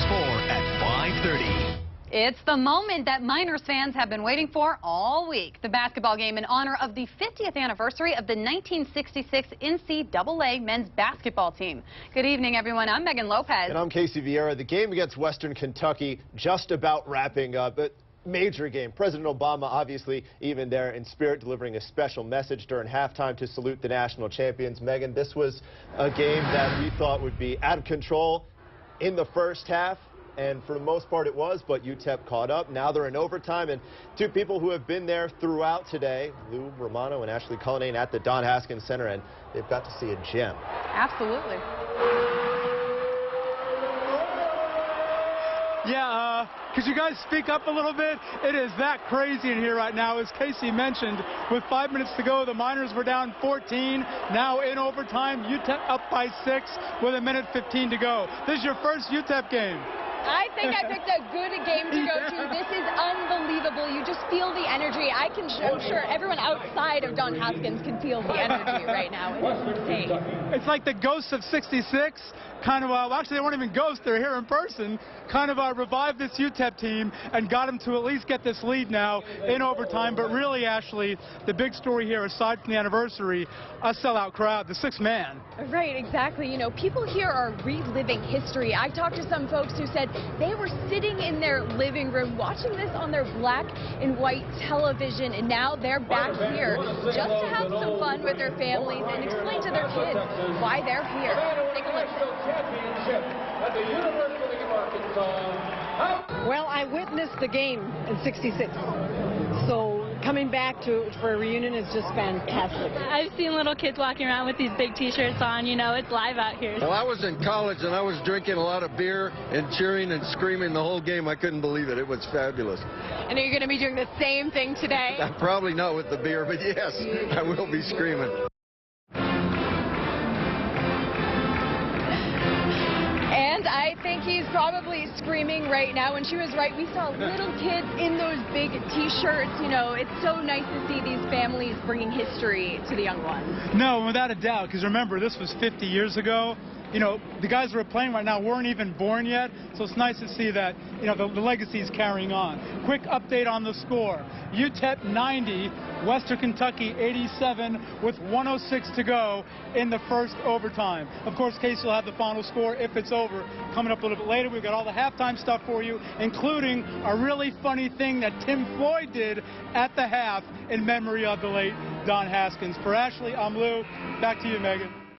4 at 5:30. It's the moment that Miners fans have been waiting for all week. The basketball game in honor of the 50th anniversary of the 1966 NCAA men's basketball team. Good evening, everyone. I'm Megan Lopez. And I'm Casey Vieira. The game against Western Kentucky just about wrapping up. Major game. President Obama obviously even there in spirit, delivering a special message during halftime to salute the national champions. Megan, this was a game that we thought would be out of control in the first half. And for the most part it was, but UTEP caught up. Now they're in overtime, and two people who have been there throughout today, Lou Romano and Ashley Cullinane at the Don Haskins Center, and they've got to see a gem. Absolutely. Yeah, could you guys speak up a little bit? It is that crazy in here right now. As Casey mentioned, with 5 minutes to go, the Miners were down 14. Now in overtime, UTEP up by 6 with 1:15 to go. This is your first UTEP game. I think I picked a good game to go to. This is unbelievable. You just feel the energy. I'm sure everyone outside of Don Haskins can feel the energy right now. It's insane. It's like the ghosts of '66 kind of, well, actually they weren't even ghosts, they're here in person, kind of revived this UTEP team and got them to at least get this lead now in overtime. But really, Ashley, the big story here, aside from the anniversary, a sellout crowd, the sixth man. Right, exactly. You know, people here are reliving history. I talked to some folks who said they were sitting in their living room watching this on their black and white television, and now they're back here just to have some fun with their families and explain to their kids why they're here. Take a listen. Well, I witnessed the game in '66, so coming back for a reunion is just fantastic. I've seen little kids walking around with these big T-shirts on. You know, it's live out here. Well, I was in college and I was drinking a lot of beer and cheering and screaming the whole game. I couldn't believe it. It was fabulous. And are you going to be doing the same thing today? Probably not with the beer, but yes, I will be screaming. And I think he's probably screaming right now. And she was right. We saw little kids in those big T-shirts. You know, it's so nice to see these families bringing history to the young ones. No, without a doubt, because remember, this was 50 years ago. You know, the guys who are playing right now weren't even born yet, so it's nice to see that, you know, the legacy is carrying on. Quick update on the score. UTEP 90, Western Kentucky 87 with 1:06 to go in the first overtime. Of course, Casey will have the final score if it's over coming up a little bit later. We've got all the halftime stuff for you, including a really funny thing that Tim Floyd did at the half in memory of the late Don Haskins. For Ashley, I'm Lou. Back to you, Megan.